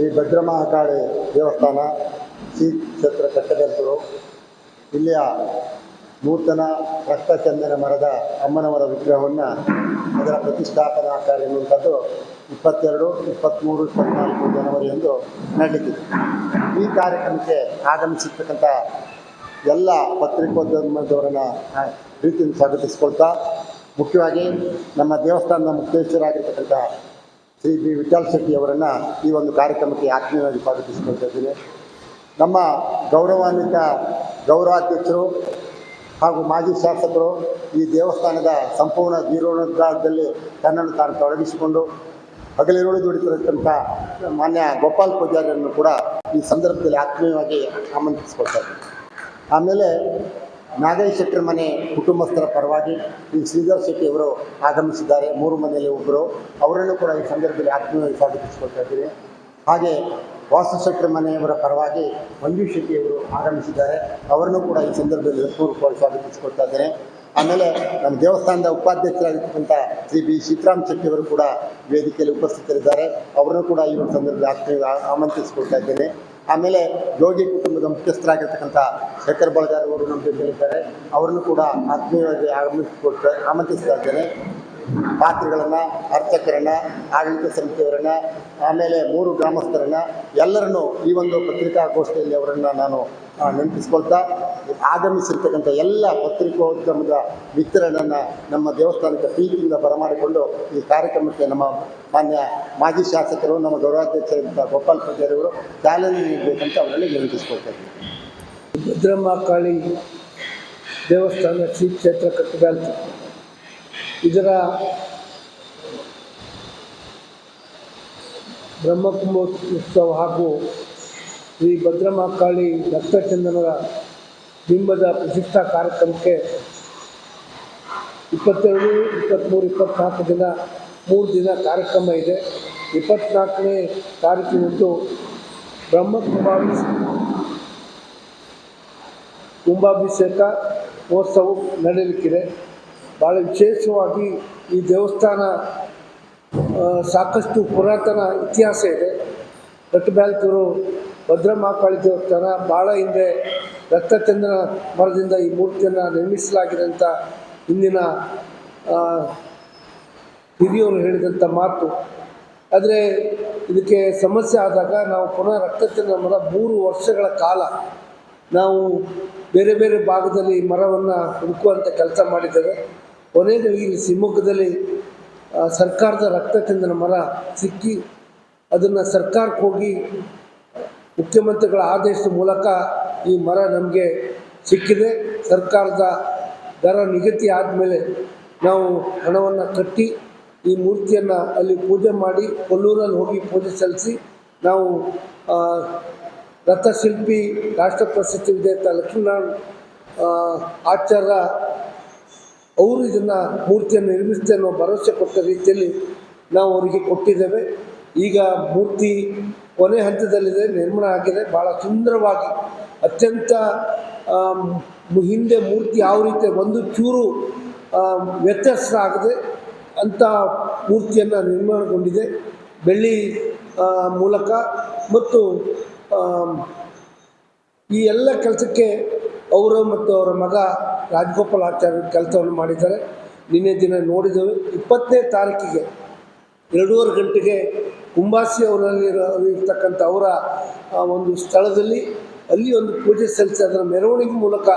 ಶ್ರೀ ಭದ್ರಮಹಾಕಾಳಿ ದೇವಸ್ಥಾನ ಶ್ರೀ ಕ್ಷೇತ್ರ ಕಟ್ಟಬೆಲ್ತೂರು ಇಲ್ಲಿಯ ನೂತನ ರಕ್ತಚಂದನ ಮರದ ಅಮ್ಮನವರ ವಿಗ್ರಹವನ್ನು ಅದರ ಪ್ರತಿಷ್ಠಾಪನಾ ಕಾರ್ಯ ಎನ್ನುವಂಥದ್ದು 22, 23, 24 ಜನವರಿಯಂದು ನಡೆಯುತ್ತಿದೆ. ಈ ಕಾರ್ಯಕ್ರಮಕ್ಕೆ ಆಗಮಿಸಿರ್ತಕ್ಕಂಥ ಎಲ್ಲ ಪತ್ರಿಕೋದ್ಯಮದವರನ್ನು ಪ್ರೀತಿಯಿಂದ ಸ್ವಾಗತಿಸ್ಕೊಳ್ತಾ, ಮುಖ್ಯವಾಗಿ ನಮ್ಮ ದೇವಸ್ಥಾನದ ಮುಖ್ಯಸ್ಥರಾಗಿರ್ತಕ್ಕಂಥ ಶ್ರೀ ಬಿ ವಿಠಲ್ ಶೆಟ್ಟಿ ಅವರನ್ನು ಈ ಒಂದು ಕಾರ್ಯಕ್ರಮಕ್ಕೆ ಆತ್ಮೀಯವಾಗಿ ಸ್ವಾಗತಿಸಿಕೊಳ್ತಾ ಇದ್ದೀನಿ. ನಮ್ಮ ಗೌರವಾನ್ವಿತ ಗೌರವಾಧ್ಯಕ್ಷರು ಹಾಗೂ ಮಾಜಿ ಶಾಸಕರು ಈ ದೇವಸ್ಥಾನದ ಸಂಪೂರ್ಣ ಜೀರ್ಣೋದ್ಧಾರದಲ್ಲಿ ತನ್ನನ್ನು ತಾನು ತೊಡಗಿಸಿಕೊಂಡು ಹಗಲಿರುಳು ದುಡಿತಿರತಕ್ಕಂಥ ಮಾನ್ಯ ಗೋಪಾಲ್ ಪೂಜಾರಿಯನ್ನು ಕೂಡ ಈ ಸಂದರ್ಭದಲ್ಲಿ ಆತ್ಮೀಯವಾಗಿ ಆಮಂತ್ರಿಸ್ಕೊಳ್ತಾ ಇದ್ದೀನಿ. ಆಮೇಲೆ ನಾಗೇಶ್ ಶೆಟ್ಟರ ಮನೆ ಕುಟುಂಬಸ್ಥರ ಪರವಾಗಿ ಈ ಶ್ರೀಧರ್ ಶೆಟ್ಟಿಯವರು ಆಗಮಿಸಿದ್ದಾರೆ. 3 ಮನೆಯಲ್ಲಿ ಒಬ್ಬರು, ಅವರನ್ನು ಕೂಡ ಈ ಸಂದರ್ಭದಲ್ಲಿ ಆತ್ಮೀಯವಾಗಿ ಸ್ವಾಗತಿಸ್ಕೊಳ್ತಾ ಇದ್ದೀನಿ. ಹಾಗೆ ವಾಸು ಶೆಟ್ಟರ ಮನೆಯವರ ಪರವಾಗಿ ಮಂಜು ಶೆಟ್ಟಿಯವರು ಆಗಮಿಸಿದ್ದಾರೆ, ಅವರನ್ನು ಕೂಡ ಈ ಸಂದರ್ಭದಲ್ಲಿ ಹೃತ್ಪೂರ್ವಕವಾಗಿ ಸ್ವಾಗತಿಸ್ಕೊಳ್ತಾ ಇದ್ದೇನೆ. ಆಮೇಲೆ ನಮ್ಮ ದೇವಸ್ಥಾನದ ಉಪಾಧ್ಯಕ್ಷರಾಗಿರ್ತಕ್ಕಂಥ ಶ್ರೀ ಬಿ ಸೀತಾರಾಮ್ ಶೆಟ್ಟಿಯವರು ಕೂಡ ವೇದಿಕೆಯಲ್ಲಿ ಉಪಸ್ಥಿತರಿದ್ದಾರೆ, ಅವರನ್ನು ಕೂಡ ಈ ಒಂದು ಸಂದರ್ಭದಲ್ಲಿ ಆಮಂತ್ರಿಸಿಕೊಳ್ತಾ ಇದ್ದೇನೆ. ಆಮೇಲೆ ಯೋಗಿ ಕುಟುಂಬದ ಮುಖ್ಯಸ್ಥರಾಗಿರ್ತಕ್ಕಂಥ ಶೇಖರ್ ಬಳಗಾರ್ ಅವರು ನಮ್ಮ ಜೊತೆಲಿದ್ದಾರೆ, ಅವರನ್ನು ಕೂಡ ಆತ್ಮೀಯವಾಗಿ ಆಮಂತ್ರಿಸ್ತಾ ಇದ್ದೇನೆ. ಪಾತ್ರಿಗಳನ್ನು, ಅರ್ಚಕರನ್ನು, ಆಡಳಿತ ಸಮಿತಿಯವರನ್ನು, ಆಮೇಲೆ 3 ಗ್ರಾಮಸ್ಥರನ್ನು ಎಲ್ಲರನ್ನೂ ಈ ಒಂದು ಪತ್ರಿಕಾಗೋಷ್ಠಿಯಲ್ಲಿ ಅವರನ್ನು ನಾನು ನೆನಪಿಸ್ಕೊಳ್ತಾ, ಆಗಮಿಸಿರ್ತಕ್ಕಂಥ ಎಲ್ಲ ಪತ್ರಿಕೋದ್ಯಮದ ಮಿತ್ರರನ್ನು ನಮ್ಮ ದೇವಸ್ಥಾನಕ್ಕೆ ಪ್ರೀತಿಯಿಂದ ಬರಮಾಡಿಕೊಂಡು ಈ ಕಾರ್ಯಕ್ರಮಕ್ಕೆ ನಮ್ಮ ಮಾನ್ಯ ಮಾಜಿ ಶಾಸಕರು, ನಮ್ಮ ಗೌರವಾಧ್ಯಕ್ಷರಾದಂಥ ಗೋಪಾಲ್ ಪೂಜಾರಿ ಅವರು ಚಾಲನೆ ನೀಡಬೇಕಂತ ಅವರಲ್ಲಿ ನೆನಪಿಸ್ಕೊಳ್ತಾ ಇದ್ದೀನಿ. ಭದ್ರಮಹಾಕಾಳಿ ದೇವಸ್ಥಾನ ಶ್ರೀ ಕ್ಷೇತ್ರ ಕಟ್ಟಬೆಲ್ತೂರು ಇದರ ಬ್ರಹ್ಮಕುಂಭೋತ್ಸವ ಹಾಗೂ ಶ್ರೀ ಭದ್ರಮಹಾಕಾಳಿ ರಕ್ತಚಂದನರ ಬಿಂಬದ ಪ್ರತಿಷ್ಠಾ ಕಾರ್ಯಕ್ರಮಕ್ಕೆ 22, 23, 24 ದಿನ 3 ದಿನ ಕಾರ್ಯಕ್ರಮ ಇದೆ. 24ನೇ ತಾರೀಕಿನಂದು ಕುಂಭಾಭಿಷೇಕ ಮಹೋತ್ಸವ ನಡೆಯಲಿಕ್ಕಿದೆ. ಭಾಳ ವಿಶೇಷವಾಗಿ ಈ ದೇವಸ್ಥಾನ ಸಾಕಷ್ಟು ಪುರಾತನ ಇತಿಹಾಸ ಇದೆ. ಕಟ್ಟಬೆಲ್ತೂರು ಭದ್ರಮಹಾಕಾಳಿ ದೇವಸ್ಥಾನ ಭಾಳ ಹಿಂದೆ ರಕ್ತಚಂದನ ಮರದಿಂದ ಈ ಮೂರ್ತಿಯನ್ನು ನಿರ್ಮಿಸಲಾಗಿದೆ ಅಂತ ಹಿಂದಿನ ಹಿರಿಯವರು ಹೇಳಿದಂಥ ಮಾತು. ಆದರೆ ಇದಕ್ಕೆ ಸಮಸ್ಯೆ ಆದಾಗ ನಾವು ಪುನಃ ರಕ್ತಚಂದನ ಮರ 3 ವರ್ಷಗಳ ಕಾಲ ನಾವು ಬೇರೆ ಬೇರೆ ಭಾಗದಲ್ಲಿ ಮರವನ್ನು ಹುಡುಕುವಂಥ ಕೆಲಸ ಮಾಡಿದ್ದೇವೆ. ಕೊನೆಗೆ ಇಲ್ಲಿ ಶಿವಮೊಗ್ಗದಲ್ಲಿ ಸರ್ಕಾರದ ರಕ್ತಚಂದನ ಮರ ಸಿಕ್ಕಿ ಅದನ್ನು ಸರ್ಕಾರಕ್ಕೆ ಹೋಗಿ ಮುಖ್ಯಮಂತ್ರಿಗಳ ಆದೇಶದ ಮೂಲಕ ಈ ಮರ ನಮಗೆ ಸಿಕ್ಕಿದೆ. ಸರ್ಕಾರದ ದರ ನಿಗದಿ ಆದಮೇಲೆ ನಾವು ಹಣವನ್ನು ಕಟ್ಟಿ ಈ ಮೂರ್ತಿಯನ್ನು ಅಲ್ಲಿ ಪೂಜೆ ಮಾಡಿ ಕೊಲ್ಲೂರಲ್ಲಿ ಹೋಗಿ ಪೂಜೆ ಸಲ್ಲಿಸಿ ನಾವು ರಥಶಿಲ್ಪಿ ರಾಷ್ಟ್ರ ಪ್ರಶಸ್ತಿ ವಿಜೇತ ಲಕ್ಷ್ಮೀನಾರಾಯಣ ಆಚಾರ್ಯ ಅವರು ಇದನ್ನು ಮೂರ್ತಿಯನ್ನು ನಿರ್ಮಿಸ್ತೇವೆ ಅನ್ನೋ ಭರವಸೆ ಕೊಟ್ಟ ರೀತಿಯಲ್ಲಿ ನಾವು ಅವರಿಗೆ ಕೊಟ್ಟಿದ್ದೇವೆ. ಈಗ ಮೂರ್ತಿ ಕೊನೆ ಹಂತದಲ್ಲಿದೆ, ನಿರ್ಮಾಣ ಆಗಿದೆ. ಭಾಳ ಸುಂದರವಾಗಿ ಅತ್ಯಂತ ಹಿಂದೆ ಮೂರ್ತಿ ಯಾವ ರೀತಿ ಒಂದು ಚೂರು ವ್ಯತ್ಯಾಸ ಆಗದೆ ಅಂಥ ಮೂರ್ತಿಯನ್ನು ನಿರ್ಮಾಣಗೊಂಡಿದೆ. ಬೆಳ್ಳಿ ಮೂಲಕ ಮತ್ತು ಈ ಎಲ್ಲ ಕೆಲಸಕ್ಕೆ ಅವರು ಮತ್ತು ಅವರ ಮಗ ರಾಜಗೋಪಾಲ್ ಆಚಾರ್ಯ ಕೆಲಸವನ್ನು ಮಾಡಿದ್ದಾರೆ. ನಿನ್ನೆ ದಿನ ನೋಡಿದ್ದೇವೆ. 20ನೇ ತಾರೀಕಿಗೆ 2:30 ಗಂಟೆಗೆ ಕುಂಬಾಸಿ ಅವರಲ್ಲಿ ಇರ್ತಕ್ಕಂಥ ಅವರ ಒಂದು ಸ್ಥಳದಲ್ಲಿ ಅಲ್ಲಿ ಒಂದು ಪೂಜೆ ಸಲ್ಲಿಸಿ ಅದರ ಮೆರವಣಿಗೆ ಮೂಲಕ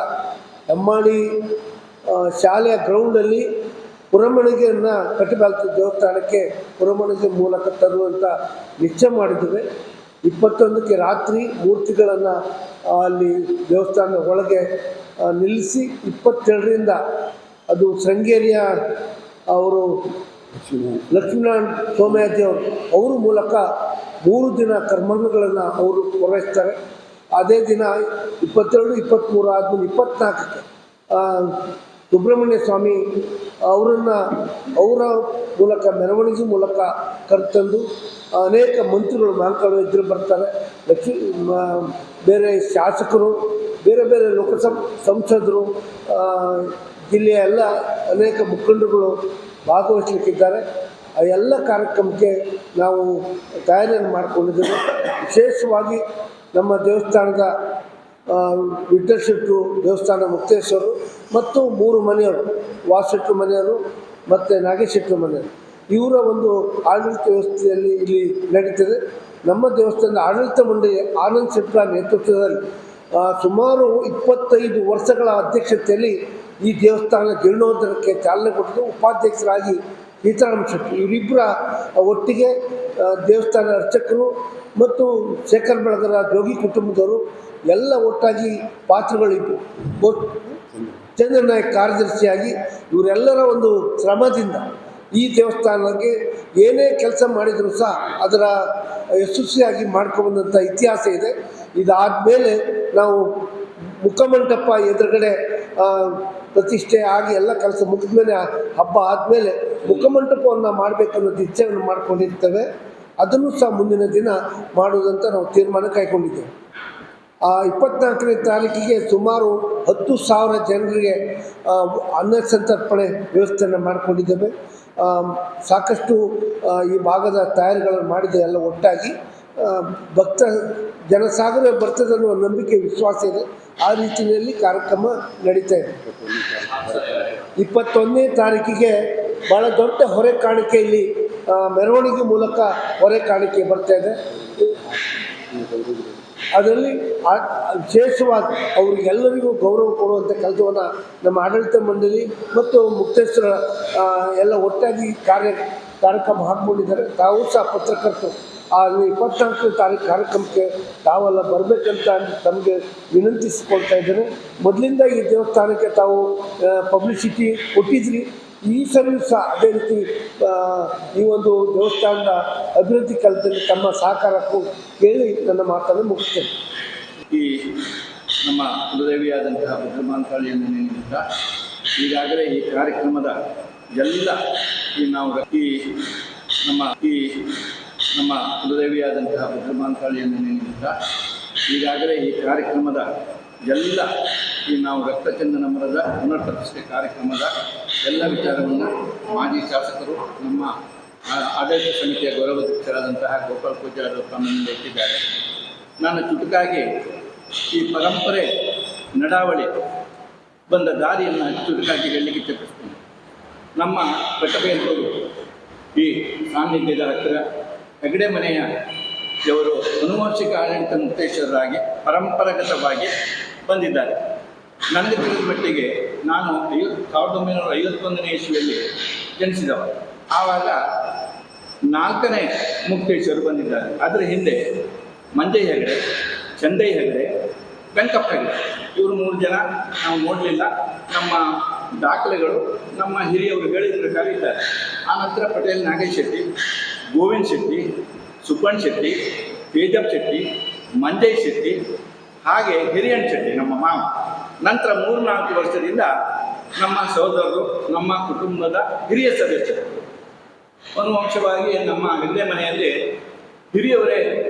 ಹೆಮ್ಮಾಡಿ ಶಾಲೆಯ ಗ್ರೌಂಡಲ್ಲಿ ಪುರಮಣಿಗೆಯನ್ನು ಕಟ್ಟಬೆಲ್ತೂರು ದೇವಸ್ಥಾನಕ್ಕೆ ಪುರಮಣಿಗೆ ಮೂಲಕ ತರುವಂಥ ನಿಶ್ಚಯ ಮಾಡಿದ್ದೇವೆ. 21ಕ್ಕೆ ರಾತ್ರಿ ಮೂರ್ತಿಗಳನ್ನು ಅಲ್ಲಿ ದೇವಸ್ಥಾನದ ಒಳಗೆ ನಿಲ್ಲಿಸಿ 27ರಿಂದ ಅದು ಶೃಂಗೇರಿಯ ಅವರು ಲಕ್ಷ್ಮೀನಾರಾಯಣ ಸೋಮಯಾಜಿ ಅವ್ರ ಮೂಲಕ 3 ದಿನ ಕರ್ಮಗಳನ್ನು ಅವರು ಪೂರೈಸ್ತಾರೆ. ಅದೇ ದಿನ 22, 23 ಆದಮೇಲೆ 24ಕ್ಕೆ ಸುಬ್ರಹ್ಮಣ್ಯ ಸ್ವಾಮಿ ಅವರನ್ನು ಅವರ ಮೂಲಕ ಮೆರವಣಿಗೆ ಮೂಲಕ ಕರೆತಂದು ಅನೇಕ ಮಂತ್ರಿಗಳು ಮಹಾಕಾಳು ಇದ್ದರು ಬರ್ತಾರೆ. ಬೇರೆ ಶಾಸಕರು, ಬೇರೆ ಬೇರೆ ಸಂಸದರು, ಜಿಲ್ಲೆಯ ಎಲ್ಲ ಅನೇಕ ಮುಖಂಡರುಗಳು ಭಾಗವಹಿಸಲಿಕ್ಕಿದ್ದಾರೆ. ಆ ಎಲ್ಲ ಕಾರ್ಯಕ್ರಮಕ್ಕೆ ನಾವು ತಯಾರಿಯನ್ನು ಮಾಡಿಕೊಂಡಿದ್ದೇವೆ. ವಿಶೇಷವಾಗಿ ನಮ್ಮ ದೇವಸ್ಥಾನದ ವಿಠ್ಠಲ ಶೆಟ್ಟರು ದೇವಸ್ಥಾನ ಮುಕ್ತೇಶ್ವರು ಮತ್ತು 3 ಮನೆಯವರು, ವಾಸೆಟ್ರು ಮನೆಯವರು ಮತ್ತು ನಾಗೇಶ್ ಶೆಟ್ಟರು ಮನೆಯವರು, ಇವರ ಒಂದು ಆಡಳಿತ ವ್ಯವಸ್ಥೆಯಲ್ಲಿ ಇಲ್ಲಿ ನಡೀತದೆ. ನಮ್ಮ ದೇವಸ್ಥಾನದ ಆಡಳಿತ ಮಂಡಳಿ ಆನಂದ್ ಶೆಟ್ಟರ ನೇತೃತ್ವದಲ್ಲಿ ಸುಮಾರು 25 ವರ್ಷಗಳ ಅಧ್ಯಕ್ಷತೆಯಲ್ಲಿ ಈ ದೇವಸ್ಥಾನ ಜೀರ್ಣೋದ್ಧಾರಕ್ಕೆ ಚಾಲನೆ ಕೊಟ್ಟಿದ್ದು. ಉಪಾಧ್ಯಕ್ಷರಾಗಿ ಸೀತಾರಾಮ ಶೆಟ್ಟಿ ಇವರಿಬ್ಬರ ಒಟ್ಟಿಗೆ ದೇವಸ್ಥಾನ ಅರ್ಚಕರು ಮತ್ತು ಶೇಖರ್ ಬೆಳಗರ ಜೋಗಿ ಕುಟುಂಬದವರು ಎಲ್ಲ ಒಟ್ಟಾಗಿ ಪಾತ್ರಗಳಿದ್ದು ಚಂದ್ರನ್ ನಾಯಕ್ ಕಾರ್ಯದರ್ಶಿಯಾಗಿ ಇವರೆಲ್ಲರ ಒಂದು ಶ್ರಮದಿಂದ ಈ ದೇವಸ್ಥಾನಕ್ಕೆ ಏನೇ ಕೆಲಸ ಮಾಡಿದರೂ ಸಹ ಅದರ ಯಶಸ್ವಿಯಾಗಿ ಮಾಡ್ಕೊಂಬಂದಂಥ ಇತಿಹಾಸ ಇದೆ. ಇದಾದಮೇಲೆ ನಾವು ಮುಖಮಂಟಪ ಎದುರುಗಡೆ ಪ್ರತಿಷ್ಠೆ ಆಗಿ ಎಲ್ಲ ಕೆಲಸ ಮುಗಿದ ಮೇಲೆ ಹಬ್ಬ ಆದಮೇಲೆ ಮುಖಮಂಟಪವನ್ನು ಮಾಡಬೇಕು ಅನ್ನೋದು ಇಚ್ಛೆಯನ್ನು ಮಾಡ್ಕೊಂಡಿರ್ತೇವೆ. ಅದನ್ನು ಸಹ ಮುಂದಿನ ದಿನ ಮಾಡುವುದಂತ ನಾವು ತೀರ್ಮಾನ ಕೈಗೊಂಡಿದ್ದೇವೆ. 24ನೇ ತಾರೀಕಿಗೆ ಸುಮಾರು 10,000 ಜನರಿಗೆ ಅನ್ನ ಸಂತರ್ಪಣೆ ವ್ಯವಸ್ಥೆಯನ್ನು ಮಾಡಿಕೊಂಡಿದ್ದೇವೆ. ಸಾಕಷ್ಟು ಈ ಭಾಗದ ತಯಾರಿಗಳನ್ನು ಮಾಡಿದೆ. ಎಲ್ಲ ಒಟ್ಟಾಗಿ ಭಕ್ತ ಜನಸಾಗರ ಬರ್ತದೆ ಅನ್ನುವ ನಂಬಿಕೆ ವಿಶ್ವಾಸ ಇದೆ. ಆ ರೀತಿಯಲ್ಲಿ ಕಾರ್ಯಕ್ರಮ ನಡೀತಾ ಇದೆ. 21ನೇ ತಾರೀಕಿಗೆ ಭಾಳ ದೊಡ್ಡ ಹೊರೆ ಕಾಣಿಕೆ ಇಲ್ಲಿ ಮೆರವಣಿಗೆ ಮೂಲಕ ಹೊರೆ ಕಾಣಿಕೆ ಬರ್ತಾ ಇದೆ. ಅದರಲ್ಲಿ ವಿಶೇಷವಾಗಿ ಅವರಿಗೆಲ್ಲರಿಗೂ ಗೌರವ ಕೊಡುವಂಥ ಕೆಲಸವನ್ನು ನಮ್ಮ ಆಡಳಿತ ಮಂಡಳಿ ಮತ್ತು ಮುಕ್ತೇಶ್ವರ ಎಲ್ಲ ಒಟ್ಟಾಗಿ ಕಾರ್ಯಕ್ರಮ ಹಾಕ್ಕೊಂಡಿದ್ದಾರೆ. ತಾವು ಸಹ ಪತ್ರಕರ್ತರು 24ನೇ ತಾರೀಕು ಕಾರ್ಯಕ್ರಮಕ್ಕೆ ತಾವೆಲ್ಲ ಬರಬೇಕಂತ ತಮಗೆ ವಿನಂತಿಸಿಕೊಳ್ತಾ ಇದ್ದೇನೆ. ಮೊದಲಿಂದ ಈ ದೇವಸ್ಥಾನಕ್ಕೆ ತಾವು ಪಬ್ಲಿಸಿಟಿ ಕೊಟ್ಟಿದ್ರಿ. ಈ ಸರಿ ಸಹ ಅದೇ ರೀತಿ ಈ ಒಂದು ದೇವಸ್ಥಾನದ ಅಭಿವೃದ್ಧಿ ಕೆಲಸದಲ್ಲಿ ತಮ್ಮ ಸಹಕಾರಕ್ಕೂ ಕೇಳಿ ನನ್ನ ಮಾತನ್ನು ಮುಗಿಸ್ತೇನೆ. ಈ ನಮ್ಮ ಕುಲದೇವಿಯಾದಂತಹ ಭದ್ರಮಾಂಕಾಳಿಯನ್ನು ನೆನೆಯುತ್ತಾ ಈಗಾಗಲೇ ಈ ಕಾರ್ಯಕ್ರಮದ ಎಲ್ಲ ನಮ್ಮ ಕುಲದೇವಿಯಾದಂತಹ ಭದ್ರಮಾಂಕಾಳಿಯನ್ನು ನೆನೆಯುತ್ತಾ ಈಗಾಗಲೇ ಈ ಕಾರ್ಯಕ್ರಮದ ಎಲ್ಲ ನಾವು ರಕ್ತಚಂದನ ಮರದ ಪುನರ್ಪ್ರತಿಷ್ಠೆ ಕಾರ್ಯಕ್ರಮದ ಎಲ್ಲ ವಿಚಾರವನ್ನು ಮಾಜಿ ಶಾಸಕರು ನಮ್ಮ ಆಡಳಿತ ಸಮಿತಿಯ ಗೌರವಾಧ್ಯಕ್ಷರಾದಂತಹ ಗೋಪಾಲ್ ಪೂಜಾರ್ ಅವರು ತಮ್ಮನ್ನು ಇಟ್ಟಿದ್ದಾರೆ. ನಾನು ಚುಟುಕಾಗಿ ಈ ಪರಂಪರೆ ನಡಾವಳಿ ಬಂದ ದಾರಿಯನ್ನು ಚುಟುಕಾಗಿ ಹೇಳಲಿಕ್ಕೆ ಇಚ್ಛೆಪಡಿಸ್ತೀನಿ. ನಮ್ಮ ಕಟ್ಟಬೇಂತರು ಈ ಸಾನ್ನಿಧ್ಯದ ಹತ್ತಿರ ಹೆಗಡೆ ಮನೆಯ ಇವರು ಅನುವಂಶಿಕ ಆಡಳಿತ ಮುಕ್ತೇಶ್ವರರಾಗಿ ಪರಂಪರಾಗತವಾಗಿ ಬಂದಿದ್ದಾರೆ. ನನಗೆ ತಿಳಿದ ಮಟ್ಟಿಗೆ ನಾನು 1951ನೇ ಇಸ್ವಿಯಲ್ಲಿ ಜನಿಸಿದವ. ಆವಾಗ 4ನೇ ಮುಕ್ತೇಶ್ವರು ಬಂದಿದ್ದಾರೆ. ಅದರ ಹಿಂದೆ ಮಂಜಯ್ಯ ಹೆಗಡೆ, ಚಂದಯ್ಯ ಹೆಗಡೆ, ವೆಂಕಪ್ಪ ಹೆಗಡೆ ಇವರು 3 ಜನ ನಾವು ನೋಡಲಿಲ್ಲ. ನಮ್ಮ ದಾಖಲೆಗಳು ನಮ್ಮ ಹಿರಿಯವರು ಹೇಳಿದ ಪ್ರಕಾರ ಇದ್ದಾರೆ. ಆನಂತರ ಪಟೇಲ್ ನಾಗೇಶ್ ಶೆಟ್ಟಿ, ಗೋವಿಂದ್ ಶೆಟ್ಟಿ, ಸುಬ್ಬಣ್ಣ ಶೆಟ್ಟಿ, ತೇಜಪ್ ಶೆಟ್ಟಿ, ಮಂಜಯ್ ಶೆಟ್ಟಿ, ಹಾಗೆ ಹಿರಿಯಣ್ಣ ಶೆಟ್ಟಿ ನಮ್ಮ ಮಾವ. ನಂತರ 3-4 ವರ್ಷದಿಂದ ನಮ್ಮ ಸಹೋದರರು, ನಮ್ಮ ಕುಟುಂಬದ ಹಿರಿಯ ಸದಸ್ಯರು ಅನುವಂಶವಾಗಿ ನಮ್ಮ ಹೆಗಡೆ ಮನೆಯಲ್ಲಿ ಹಿರಿಯವರೇ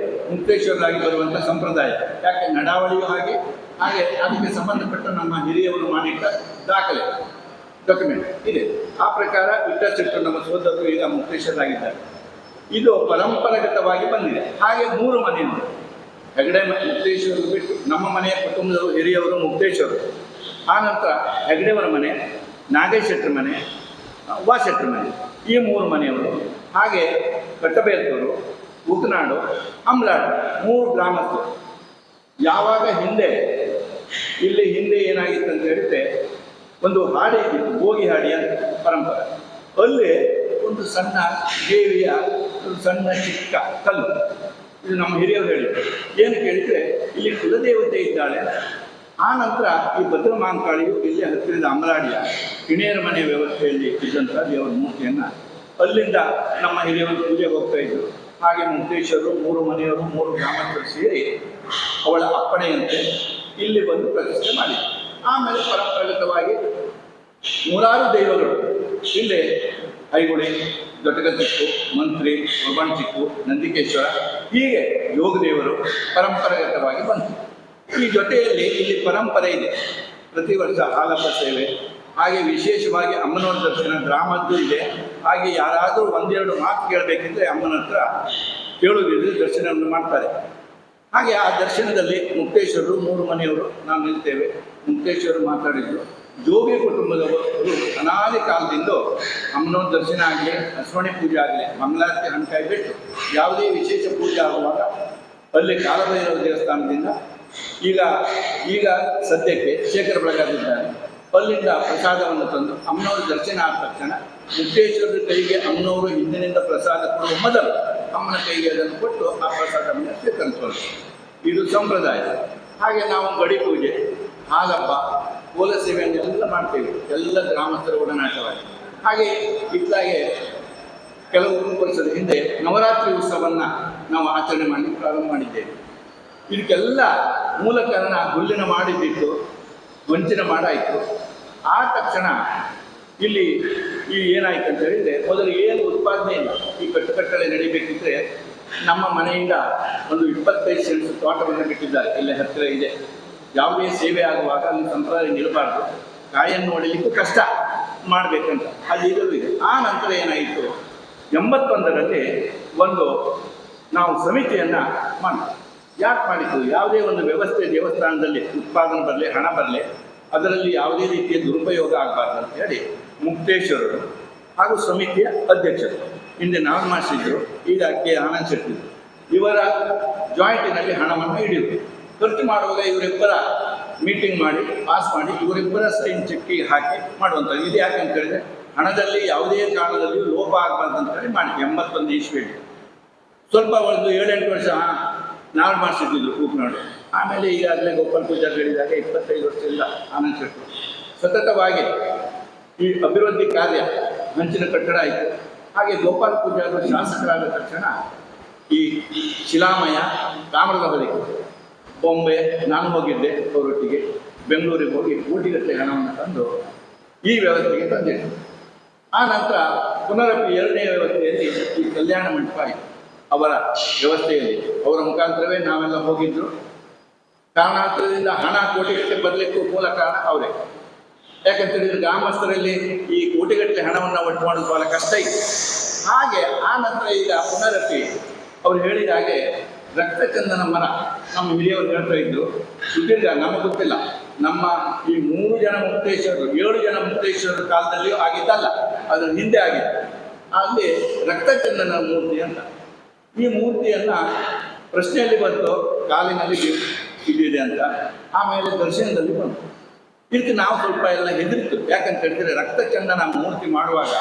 ಮುಕ್ತೇಶ್ವರರಾಗಿ ಬರುವಂಥ ಸಂಪ್ರದಾಯ. ಯಾಕೆ ನಡಾವಳಿಯೂ ಹಾಗೆ ಅದಕ್ಕೆ ಸಂಬಂಧಪಟ್ಟ ನಮ್ಮ ಹಿರಿಯವರು ಮಾಡಿಟ್ಟ ದಾಖಲೆ ಡಾಕ್ಯುಮೆಂಟ್ ಇದೆ. ಆ ಪ್ರಕಾರ ವಿಠ್ಠಲ ಶೆಟ್ಟರು ನಮ್ಮ ಸಹೋದರರು ಈಗ ಮುಕ್ತೇಶ್ವರರಾಗಿದ್ದಾರೆ. ಇದು ಪರಂಪರಾಗತವಾಗಿ ಬಂದಿದೆ. ಹಾಗೆ 3 ಮನೆಯವರು ಹೆಗಡೆ ಮುಕ್ತೇಶ್ವರರು ಬಿಟ್ಟು ನಮ್ಮ ಮನೆಯ ಕುಟುಂಬದವರು ಹಿರಿಯವರು ಮುಕ್ತೇಶ್ವರರು. ಆನಂತರ ಹೆಗಡೆಯವರ ಮನೆ, ನಾಗೇಶ್ ಶೆಟ್ಟರ ಮನೆ, ವಾಸೆಟ್ರ ಮನೆ, ಈ 3 ಮನೆಯವರು. ಹಾಗೆ ಕಟ್ಟಬೇರ್ತರು, ಉಕನಾಡು, ಅಮ್ಲಾಡು 3 ಗ್ರಾಮಸ್ಥರು. ಯಾವಾಗ ಹಿಂದೆ ಏನಾಗಿತ್ತು ಅಂತ ಹೇಳಿದ್ರೆ ಒಂದು ಹಾಡಿ ಇದ್ದಿತ್ತು, ಬೋಗಿ ಹಾಡಿ ಅಂತ ಪರಂಪರೆ. ಅಲ್ಲಿ ಒಂದು ಸಣ್ಣ ದೇವಿಯ ಒಂದು ಸಣ್ಣ ಚಿಕ್ಕ ಕಲ್ಲು, ಇದು ನಮ್ಮ ಹಿರಿಯರು ಹೇಳಿದ್ರು. ಏನು ಕೇಳಿದರೆ ಇಲ್ಲಿ ಕುಲದೇವತೆ ಇದ್ದಾಳೆ. ಆ ನಂತರ ಈ ಭದ್ರಮಾಂಕಾಳಿಯು ಇಲ್ಲಿ ಹತ್ತಿರದ ಅಮಲಾಡಿಯ ಕಿಣಿಯರ ಮನೆ ವ್ಯವಸ್ಥೆಯಲ್ಲಿ ಇದ್ದಂಥ ದೇವರ ಮೂರ್ತಿಯನ್ನು ಅಲ್ಲಿಂದ ನಮ್ಮ ಹಿರಿಯವರು ಪೂಜೆಗೆ ಹೋಗ್ತಾ ಇದ್ದರು. ಹಾಗೆ ಮುಕ್ತೇಶ್ವರರು 3 ಮನೆಯವರು 3 ಗ್ರಾಮಸ್ಥರು ಸೇರಿ ಅವಳ ಅಪ್ಪಣೆಯಂತೆ ಇಲ್ಲಿ ಬಂದು ಪ್ರತಿಷ್ಠೆ ಮಾಡಿದರು. ಆಮೇಲೆ ಪರಂಪರಾಗತವಾಗಿ 100 ದೈವಗಳು ಇಲ್ಲಿ ಐಗುಳಿ, ದೊಡ್ಡಗತ್ತಿಕ್ಕು, ಮಂತ್ರಿ, ಚಿಕ್ಕು, ನಂದಿಕೇಶ್ವರ, ಹೀಗೆ ಯೋಗದೇವರು ಪರಂಪರಾಗತವಾಗಿ ಬಂತು. ಈ ಜೊತೆಯಲ್ಲಿ ಇಲ್ಲಿ ಪರಂಪರೆ ಇದೆ. ಪ್ರತಿ ವರ್ಷ ಹಾಲಪ್ಪ ಸೇವೆ, ಹಾಗೆ ವಿಶೇಷವಾಗಿ ಅಮ್ಮನವರ ದರ್ಶನ ಗ್ರಾಮದ್ದು ಇದೆ. ಹಾಗೆ ಯಾರಾದರೂ ಒಂದೆರಡು ಮಾತು ಕೇಳಬೇಕಿದ್ರೆ ಅಮ್ಮನ ಹತ್ರ ಕೇಳುವುದಿದ್ರೆ ದರ್ಶನವನ್ನು ಮಾಡ್ತಾರೆ. ಹಾಗೆ ಆ ದರ್ಶನದಲ್ಲಿ ಮುಕ್ತೇಶ್ವರರು 3 ಮನೆಯವರು ನಾವು ನಿಲ್ತೇವೆ. ಮುಕ್ತೇಶ್ವರರು ಮಾತಾಡಿದ್ರು, ಜೋಗಿ ಕುಟುಂಬದವರು ಅನಾದಿ ಕಾಲದಿಂದ ಅಮ್ಮನವ್ರ ದರ್ಶನ ಆಗಲಿ, ಅಶ್ವಣಿ ಪೂಜೆ ಆಗಲಿ, ಮಂಗಳಾರತಿ ಹಣ್ಕಾಯಿ ಬಿಟ್ಟು ಯಾವುದೇ ವಿಶೇಷ ಪೂಜೆ ಆಗುವಾಗ ಅಲ್ಲಿ ಕಾಲಭೈರವ ದೇವಸ್ಥಾನದಿಂದ ಈಗ ಸದ್ಯಕ್ಕೆ ಶೇಖರ ಬೆಳಗಾದಿದ್ದಾರೆ, ಅಲ್ಲಿಂದ ಪ್ರಸಾದವನ್ನು ತಂದು ಅಮ್ಮನವ್ರ ದರ್ಶನ ಆದ ತಕ್ಷಣ ಮುಕ್ತೇಶ್ವರರ ಕೈಗೆ ಅಮ್ಮನವರು ಹಿಂದಿನಿಂದ ಪ್ರಸಾದ ಕೊಡುವ ಮೊದಲು ಅಮ್ಮನ ಕೈಗೆ ಅದನ್ನು ಕೊಟ್ಟು ಆ ಪ್ರಸಾದವನ್ನು ಸ್ವೀಕರಿಸೋದು, ಇದು ಸಂಪ್ರದಾಯ. ಹಾಗೆ ನಾವು ಗಡಿ ಪೂಜೆ, ಹಾಲಹಬ್ಬ, ಕೋಲ ಸೇವೆಯನ್ನೆಲ್ಲ ಮಾಡ್ತೇವೆ, ಎಲ್ಲ ಗ್ರಾಮಸ್ಥರ ಒಡನಾಟವಾಗಿ. ಹಾಗೆ ಇತ್ಲಾಗೆ ಕೆಲವು ವರ್ಷದ ಹಿಂದೆ ನವರಾತ್ರಿ ಉತ್ಸವವನ್ನು ನಾವು ಆಚರಣೆ ಮಾಡಿ ಪ್ರಾರಂಭ ಮಾಡಿದ್ದೇವೆ. ಇದಕ್ಕೆಲ್ಲ ಮೂಲ ಕಾರಣ ಹುಲ್ಲಿನ ಮಾಡಿದ್ದಿತ್ತು, ವಂಚಿನ ಮಾಡಾಯಿತು. ಆ ತಕ್ಷಣ ಇಲ್ಲಿ ಏನಾಯ್ತು ಅಂತ ಹೇಳಿದರೆ, ಮೊದಲು ಏನು ಉತ್ಪಾದನೆ ಇಲ್ಲ. ಈ ಕಟ್ಟುಕಟ್ಟಳೆ ನಡಿಬೇಕಿದ್ರೆ ನಮ್ಮ ಮನೆಯಿಂದ ಒಂದು 25 ಸೆಂಟ್ಸ್ ತೋಟವನ್ನು ಬಿಟ್ಟಿದ್ದಾರೆ, ಇಲ್ಲೇ ಹತ್ತಿರ ಇದೆ. ಯಾವುದೇ ಸೇವೆ ಆಗುವಾಗ ಅಲ್ಲಿ ಸಂಪ್ರದಾಯ ನಿಲ್ಲಬಾರ್ದು, ಕಾಯನ್ನು ಹೊಡಿಲಿಕ್ಕೂ ಕಷ್ಟ ಮಾಡಬೇಕಂತ ಅದು ಇದೆ. ಆ ನಂತರ ಏನಾಯಿತು, 81ರಲ್ಲಿ ಒಂದು ನಾವು ಸಮಿತಿಯನ್ನು ಮಾಡಿದ್ವಿ. ಯಾಕೆ ಮಾಡಿದ್ದು? ಯಾವುದೇ ಒಂದು ವ್ಯವಸ್ಥೆ ದೇವಸ್ಥಾನದಲ್ಲಿ ಉತ್ಪಾದನೆ ಬರಲಿ, ಹಣ ಬರಲಿ, ಅದರಲ್ಲಿ ಯಾವುದೇ ರೀತಿಯ ದುರುಪಯೋಗ ಆಗಬಾರ್ದು ಅಂತ ಹೇಳಿ ಮುಕ್ತೇಶ್ವರರು ಹಾಗೂ ಸಮಿತಿಯ ಅಧ್ಯಕ್ಷರು, ಹಿಂದೆ ನಾವು ಮಾಡಿಸಿದ್ರು, ಈಗ ಕೆ ಆನಂದ್ ಶೆಟ್ಟಿ, ಇವರ ಜಾಯಿಂಟಿನಲ್ಲಿ ಹಣವನ್ನು ಹಿಡಿಯುವುದು. ಖರ್ಚು ಮಾಡುವಾಗ ಇವರಿಬ್ಬರ ಮೀಟಿಂಗ್ ಮಾಡಿ ಪಾಸ್ ಮಾಡಿ ಇವರಿಬ್ಬರ ಸೈನ್ ಚೆಕ್ಕಿಗೆ ಹಾಕಿ ಮಾಡುವಂಥದ್ದು. ಇದು ಯಾಕೆ ಅಂತ ಹೇಳಿದ್ರೆ ಹಣದಲ್ಲಿ ಯಾವುದೇ ಕಾರಣದಲ್ಲಿಯೂ ಲೋಪ ಆಗಬಾರ್ದು ಅಂತ ಹೇಳಿ ಮಾಡಿ 81 ಇಸ್ವಿಯಲ್ಲಿ. ಸ್ವಲ್ಪ ಒಂದು 7-8 ವರ್ಷ ನಾವು ಮಾಡಿಸಿದ್ದು ಕೂಪ್ನಾಡು. ಆಮೇಲೆ ಈಗಾಗಲೇ ಗೋಪಾಲ್ ಪೂಜಾರಿ ಹೇಳಿದಾಗ 25 ವರ್ಷದಿಂದ ಆನಂದ್ ಶೆಟ್ಟಿ ಸತತವಾಗಿ ಈ ಅಭಿವೃದ್ಧಿ ಕಾರ್ಯ ಹಂಚಿನ ಕಟ್ಟಡ ಆಯಿತು. ಹಾಗೆ ಗೋಪಾಲ್ ಪೂಜಾರಿ ಶಾಸಕರಾದ ತಕ್ಷಣ ಈ ಶಿಲಾಮಯ, ತಾಮ್ರದ ಹೊಲಿಗೆ, ಬಾಂಬೆ, ನಾನು ಹೋಗಿದ್ದೆ ಅವರೊಟ್ಟಿಗೆ, ಬೆಂಗಳೂರಿಗೆ ಹೋಗಿ ಕೋಟಿಗಟ್ಟಲೆ ಹಣವನ್ನು ತಂದು ಈ ವ್ಯವಸ್ಥೆಗೆ ತಂದಿದ್ದೆ. ಆ ನಂತರ ಪುನರಪಿ 2ನೇ ವ್ಯವಸ್ಥೆಯಲ್ಲಿ ಈ ಕಲ್ಯಾಣ ಮಂಟಪ ಆಯಿತು. ಅವರ ವ್ಯವಸ್ಥೆಯಲ್ಲಿ ಅವರ ಮುಖಾಂತರವೇ ನಾವೆಲ್ಲ ಹೋಗಿದ್ರು. ಕಾರಣಾಂತರದಿಂದ ಹಣ ಕೋಟಿಗಟ್ಟಲೆ ಬರಲಿಕ್ಕೂ ಮೂಲ ಕಾರಣ ಅವರೇ. ಯಾಕಂತೇಳಿದರೆ ಗ್ರಾಮಸ್ಥರಲ್ಲಿ ಈ ಕೋಟಿಗಟ್ಟಲೆ ಹಣವನ್ನು ಒಟ್ಟು ಮಾಡೋದು ಭಾಳ ಕಷ್ಟ ಇತ್ತು. ಹಾಗೆ ಆ ನಂತರ ಈಗ ಪುನರಪಿ ಅವ್ರು ಹೇಳಿದ ಹಾಗೆ ರಕ್ತಚಂದನ ಮರ ನಮ್ಮ ಹಿರಿಯವರು ಹೇಳ್ತಾ ಇದ್ರು, ಸುದೀರ್ಘ ನಮಗೆ ಗೊತ್ತಿಲ್ಲ, ನಮ್ಮ ಈ 3 ಜನ ಮುಕ್ತೇಶ್ವರರು 7 ಜನ ಮುಕ್ತೇಶ್ವರರ ಕಾಲದಲ್ಲಿಯೂ ಆಗಿದ್ದಲ್ಲ, ಅದರ ಹಿಂದೆ ಆಗಿತ್ತು. ಅಲ್ಲಿ ರಕ್ತಚಂದನ ಮೂರ್ತಿ ಅಂತ ಈ ಮೂರ್ತಿಯನ್ನು ಪ್ರಶ್ನೆಯಲ್ಲಿ ಬಂತು, ಕಾಲಿನಲ್ಲಿ ಇದಿದೆ ಅಂತ. ಆಮೇಲೆ ದರ್ಶನದಲ್ಲಿ ಬಂತು. ಇದಕ್ಕೆ ನಾವು ಸ್ವಲ್ಪ ಎಲ್ಲ ಹೆದರಿತು. ಯಾಕಂತ ಹೇಳಿದರೆ ರಕ್ತಚಂದನ ಮೂರ್ತಿ ಮಾಡುವಾಗ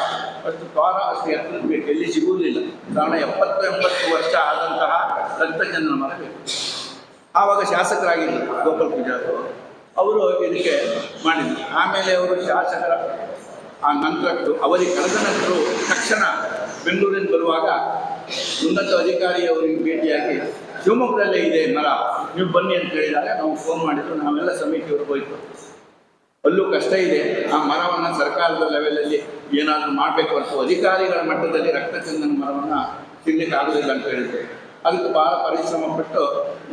ಅಷ್ಟು ದ್ವಾರ, ಅಷ್ಟು ಎತ್ತರ ಬೇಕು, ಎಲ್ಲಿ ಸಿಗುವುದಿಲ್ಲ. ಕಾರಣ 70-80 ವರ್ಷ ಆದಂತಹ ರಕ್ತಚಂದನ ಮರ ಬೇಕು. ಆವಾಗ ಶಾಸಕರಾಗಿದ್ದರು ಗೋಪಾಲ್ ಪೂಜಾರಿ, ಅವರು ಇದಕ್ಕೆ ಮಾಡಿದರು. ಆಮೇಲೆ ಅವರು ಶಾಸಕರ ಆ ನಂತರ ಅವರಿಗೆ ಕಳೆದ ನಂತರ ತಕ್ಷಣ ಬೆಂಗಳೂರಿನ ಬರುವಾಗ ಉನ್ನತ ಅಧಿಕಾರಿಯವರಿಗೆ ಭೇಟಿಯಾಗಿ ಶಿವಮೊಗ್ಗದಲ್ಲೇ ಇದೆ ಮರ, ನೀವು ಬನ್ನಿ ಅಂತ ಹೇಳಿದಾಗ ನಾವು ಫೋನ್ ಮಾಡಿದ್ರು. ನಾವೆಲ್ಲ ಸಮಿತಿಯವರು ಹೋಯಿತು. ಅಲ್ಲೂ ಕಷ್ಟ ಇದೆ, ಆ ಮರವನ್ನು ಸರ್ಕಾರದ ಲೆವೆಲಲ್ಲಿ ಏನಾದರೂ ಮಾಡಬೇಕು ಹೊರತು ಅಧಿಕಾರಿಗಳ ಮಟ್ಟದಲ್ಲಿ ರಕ್ತಚಂದನ ಮರವನ್ನು ಸಿಗಲಿಕ್ಕೆ ಆಗೋದಿಲ್ಲ ಅಂತ ಹೇಳಿದ್ರು. ಅದಕ್ಕೆ ಭಾಳ ಪರಿಶ್ರಮ ಪಟ್ಟು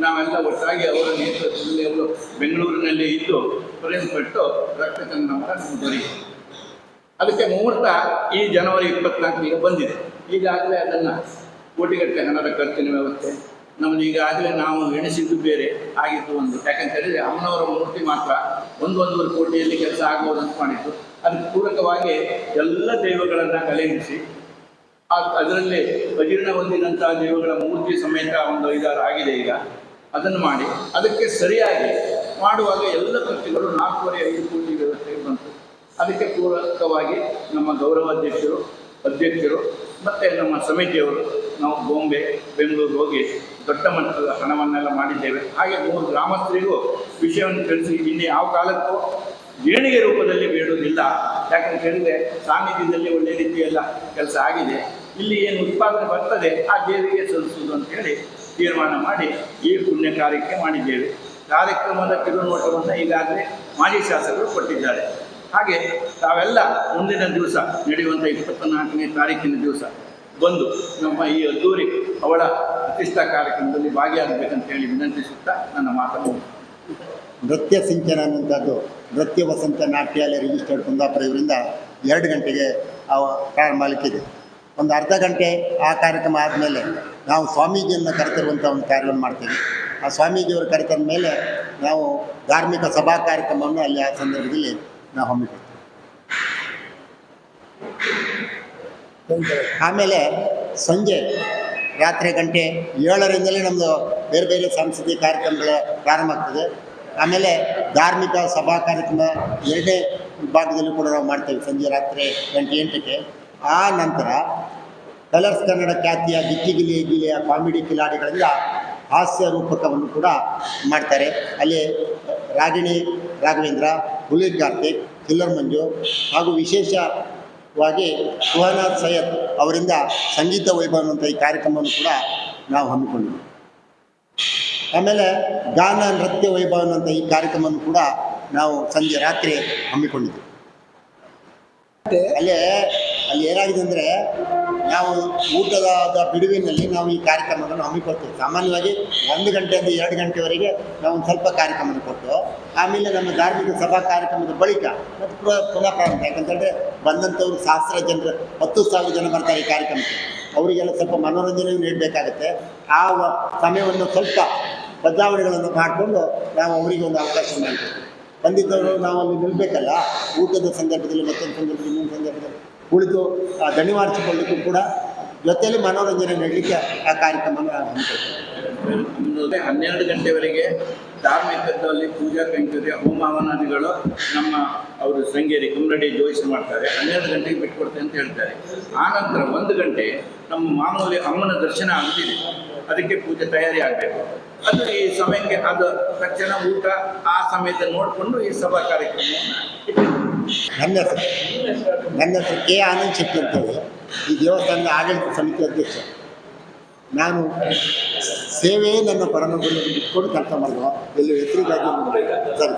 ನಾವೆಲ್ಲ ಒಟ್ಟಾಗಿ ಅವರ ನೇತೃತ್ವದಲ್ಲಿ ಅವರು ಬೆಂಗಳೂರಿನಲ್ಲಿ ಇದ್ದು ಪ್ರಯತ್ನಪಟ್ಟು ರಕ್ತಚಂದನ ಮರ ನಮಗೆ ದೊರೆಯಿತು. ಅದಕ್ಕೆ ಮುಹೂರ್ತ ಈ ಜನವರಿ 24 ಬಂದಿದೆ. ಈಗಾಗಲೇ ಅದನ್ನು ಕೋಟಿಗಟ್ಟಲೆ ಹಣದ ಖರ್ಚಿನ ವ್ಯವಸ್ಥೆ ನಮ್ಮದು ಈಗಾಗಲೇ ನಾವು ಎಣಿಸಿದ್ದು ಬೇರೆ ಆಗಿತ್ತು ಒಂದು. ಯಾಕಂತ ಹೇಳಿದರೆ ಅಮ್ಮನವರ ಮೂರ್ತಿ ಮಾತ್ರ 1-1.5 ಕೋಟಿಯಲ್ಲಿ ಕೆಲಸ ಆಗ್ಬೋದು ಅಂತ ಮಾಡಿತ್ತು. ಅದಕ್ಕೆ ಪೂರಕವಾಗಿ ಎಲ್ಲ ದೈವಗಳನ್ನು ಕಲೆಗಿಸಿ ಅದರಲ್ಲಿ ಅಜೀರ್ಣ ಹೊಂದಿದಂಥ ದೈವಗಳ ಮೂರ್ತಿ ಸಮೇತ ಒಂದು 5-6 ಆಗಿದೆ. ಈಗ ಅದನ್ನು ಮಾಡಿ ಅದಕ್ಕೆ ಸರಿಯಾಗಿ ಮಾಡುವಾಗ ಎಲ್ಲ ಖರ್ಚುಗಳು 4.5 ಕೋಟಿ ವ್ಯವಸ್ಥೆಗೆ ಬಂತು. ಅದಕ್ಕೆ ಪೂರಕವಾಗಿ ನಮ್ಮ ಗೌರವ ಅಧ್ಯಕ್ಷರು ಮತ್ತು ನಮ್ಮ ಸಮಿತಿಯವರು ನಾವು ಬಾಂಬೆ, ಬೆಂಗಳೂರು ಹೋಗಿ ದೊಡ್ಡ ಮಟ್ಟದ ಹಣವನ್ನೆಲ್ಲ ಮಾಡಿದ್ದೇವೆ. ಹಾಗೆ 3 ಗ್ರಾಮಸ್ಥರಿಗೂ ವಿಷಯವನ್ನು ತಿಳಿಸಿ ಇನ್ನು ಯಾವ ಕಾಲಕ್ಕೂ ದೇಣಿಗೆ ರೂಪದಲ್ಲಿ ಬೇಡುವುದಿಲ್ಲ. ಯಾಕಂತ ಹೇಳಿದರೆ ಸಾನ್ನಿಧ್ಯದಲ್ಲಿ ಒಳ್ಳೆಯ ರೀತಿಯೆಲ್ಲ ಕೆಲಸ ಆಗಿದೆ. ಇಲ್ಲಿ ಏನು ಉತ್ಪಾದನೆ ಬರ್ತದೆ ಆ ದೇವಿಗೆ ಸಲ್ಲಿಸುವುದು ಅಂತೇಳಿ ತೀರ್ಮಾನ ಮಾಡಿ ಈ ಪುಣ್ಯ ಕಾರ್ಯಕ್ಕೆ ಮಾಡಿದ್ದೇವೆ. ಕಾರ್ಯಕ್ರಮದ ಕಿರುನೋಟವನ್ನು ಈಗಾಗಲೇ ಮಾಜಿ ಶಾಸಕರು ಕೊಟ್ಟಿದ್ದಾರೆ. ಹಾಗೆ ತಾವೆಲ್ಲ ಮುಂದಿನ ದಿವಸ ನಡೆಯುವಂಥ 24ನೇ ತಾರೀಕಿನ ದಿವಸ ಬಂದು ನಮ್ಮ ಈ ಅದ್ದೂರಿ ಅವಳ ಪ್ರತಿಷ್ಠಾ ಕಾರ್ಯಕ್ರಮದಲ್ಲಿ ಭಾಗಿಯಾಗಬೇಕಂತ ಹೇಳಿ ವಿನಂತಿಸುತ್ತಾ ನನ್ನ ಮಾತನ್ನು ನೃತ್ಯ ಸಿಂಚನ ಅನ್ನುವಂಥದ್ದು ನೃತ್ಯ ವಸಂತ ನಾಟ್ಯಾಲಯ ರಿಜಿಸ್ಟರ್ಡ್ ಕುಂದಾಪುರ ಇವರಿಂದ 2 ಗಂಟೆಗೆ ಪ್ರಾರಂಭ ಮಾಡಲಿಕ್ಕಿದೆ. ಒಂದು ಅರ್ಧ ಗಂಟೆ ಆ ಕಾರ್ಯಕ್ರಮ ಆದಮೇಲೆ ನಾವು ಸ್ವಾಮೀಜಿಯನ್ನು ಕರೆತರುವಂಥ ಒಂದು ಕಾರ್ಯವನ್ನು ಮಾಡ್ತೀವಿ. ಆ ಸ್ವಾಮೀಜಿಯವರು ಕರೆತಂದ ಮೇಲೆ ನಾವು ಧಾರ್ಮಿಕ ಸಭಾ ಕಾರ್ಯಕ್ರಮವನ್ನು ಅಲ್ಲಿ ಆ ಸಂದರ್ಭದಲ್ಲಿ ನಾವು ಹಮ್ಮಿಕೊಳ್ತೀವಿ. ಆಮೇಲೆ ಸಂಜೆ ರಾತ್ರಿ ಗಂಟೆ 7ರಿಂದಲೇ ನಮ್ಮದು ಬೇರೆ ಬೇರೆ ಸಾಂಸ್ಕೃತಿಕ ಕಾರ್ಯಕ್ರಮಗಳು ಪ್ರಾರಂಭ ಆಗ್ತದೆ. ಆಮೇಲೆ ಧಾರ್ಮಿಕ ಸಭಾ ಕಾರ್ಯಕ್ರಮ 2ನೇ ಭಾಗದಲ್ಲೂ ಕೂಡ ನಾವು ಮಾಡ್ತೇವೆ ಸಂಜೆ ರಾತ್ರಿ ಗಂಟೆ 8ಕ್ಕೆ. ಆ ನಂತರ ಕಲರ್ಸ್ ಕನ್ನಡ ಖ್ಯಾತಿಯ ಗಿಲ್ಲಿಯ ಕಾಮಿಡಿ ಕಿಲಾಡಿಗಳಿಂದ ಹಾಸ್ಯ ರೂಪಕವನ್ನು ಕೂಡ ಮಾಡ್ತಾರೆ. ಅಲ್ಲಿ ರಾಗಿಣಿ ರಾಘವೇಂದ್ರ, ಹುಲಿ ಕಾರ್ತಿಕ್, ಕಿಲ್ಲರ್ ಮಂಜು ಹಾಗೂ ವಿಶೇಷವಾಗಿ ಸುಹಾನಾಥ್ ಸೈಯದ್ ಅವರಿಂದ ಸಂಗೀತ ವೈಭವ ಅನ್ನುವಂಥ ಈ ಕಾರ್ಯಕ್ರಮವನ್ನು ಕೂಡ ನಾವು ಹಮ್ಮಿಕೊಂಡಿದ್ದೀವಿ. ಆಮೇಲೆ ಗಾನ ನೃತ್ಯ ವೈಭವ ಅನ್ನುವಂಥ ಈ ಕಾರ್ಯಕ್ರಮವನ್ನು ಕೂಡ ನಾವು ಸಂಜೆ ರಾತ್ರಿ ಹಮ್ಮಿಕೊಂಡಿದ್ದೀವಿ. ಅಲ್ಲಿ ಏನಾಗಿದೆ ಅಂದರೆ ನಾವು ಊಟದ ಬಿಡುವಿನಲ್ಲಿ ನಾವು ಈ ಕಾರ್ಯಕ್ರಮವನ್ನು ಹಮ್ಮಿಕೊಳ್ತೀವಿ. ಸಾಮಾನ್ಯವಾಗಿ 1 ಗಂಟೆಯಿಂದ 2 ಗಂಟೆವರೆಗೆ ನಾವು ಒಂದು ಸ್ವಲ್ಪ ಕಾರ್ಯಕ್ರಮವನ್ನು ಕೊಟ್ಟು ಆಮೇಲೆ ನಮ್ಮ ಧಾರ್ಮಿಕ ಸಭಾ ಕಾರ್ಯಕ್ರಮದ ಬಳಿಕ ಮತ್ತು ಪುನಃ ಪ್ರಾರಂಭ. ಯಾಕಂತಂದರೆ ಬಂದಂಥವ್ರು 1000 ಜನರು 10,000 ಜನ ಬರ್ತಾರೆ ಈ ಕಾರ್ಯಕ್ರಮಕ್ಕೆ. ಅವರಿಗೆಲ್ಲ ಸ್ವಲ್ಪ ಮನೋರಂಜನೆ ನೀಡಬೇಕಾಗತ್ತೆ. ಆ ಸಮಯವನ್ನು ಸ್ವಲ್ಪ ಬದಲಾವಣೆಗಳನ್ನು ಮಾಡಿಕೊಂಡು ನಾವು ಅವರಿಗೆ ಒಂದು ಅವಕಾಶ ಮಾಡಿಕೊಡ್ತೀವಿ. ಬಂದಿದ್ದವರು ನಾವು ಅಲ್ಲಿ ನಿಲ್ಲಬೇಕಲ್ಲ, ಊಟದ ಸಂದರ್ಭದಲ್ಲಿ ಮತ್ತೊಂದು ಸಂದರ್ಭದಲ್ಲಿ ಇನ್ನೊಂದು ಸಂದರ್ಭದಲ್ಲಿ ಕುಳಿತು ದಣಿವಾರಿಸಿಕೊಳ್ಳಿಕ್ಕೂ ಕೂಡ ಜೊತೆಯಲ್ಲಿ ಮನೋರಂಜನೆ ನೀಡಲಿಕ್ಕೆ ಆ ಕಾರ್ಯಕ್ರಮವನ್ನು ಹಮ್ಮಿಕೊಳ್ತೀವಿ. 12 ಗಂಟೆವರೆಗೆ ಧಾರ್ಮಿಕದಲ್ಲಿ ಪೂಜಾ ಕೈಂಕರ್ಯ ಹೋಮ ಹವನಾದಿಗಳು ನಮ್ಮ ಅವರು ಶೃಂಗೇರಿ ಕುಮ್ಮರಡಿ ಜೋಯಿಸಿ ಮಾಡ್ತಾರೆ. 12 ಗಂಟೆಗೆ ಬಿಟ್ಕೊಡ್ತೇವೆ ಅಂತ ಹೇಳ್ತಾರೆ. ಆನಂತರ 1 ಗಂಟೆ ನಮ್ಮ ಮಾಮೂಲಿ ಅಮ್ಮನ ದರ್ಶನ ಆಗ್ತಿದೆ, ಅದಕ್ಕೆ ಪೂಜೆ ತಯಾರಿ ಆಗಬೇಕು. ಅದು ಈ ಸಮಯಕ್ಕೆ ಅದು ತಕ್ಷಣ ಊಟ ಆ ಸಮಯದಲ್ಲಿ ನೋಡಿಕೊಂಡು ಈ ಸಭಾ ಕಾರ್ಯಕ್ರಮವನ್ನು ನನ್ನ ಹೆಸರು ಕೆ ಆನಂದ್ ಶೆಟ್ಟಿ ಅಂತೇಳಿ, ಈ ದೇವಸ್ಥಾನದ ಆಡಳಿತ ಸಮಿತಿ ಅಧ್ಯಕ್ಷ. ನಾನು ಸೇವೆಯೇ ನನ್ನ ಪರಮ ಗುರಿಯನ್ನು ಬಿಟ್ಕೊಂಡು ಕೆಲಸ ಮಾಡುವ ಎಲ್ಲಿ ಹೆಸರಿಗಾಗಿ ಸರಿ.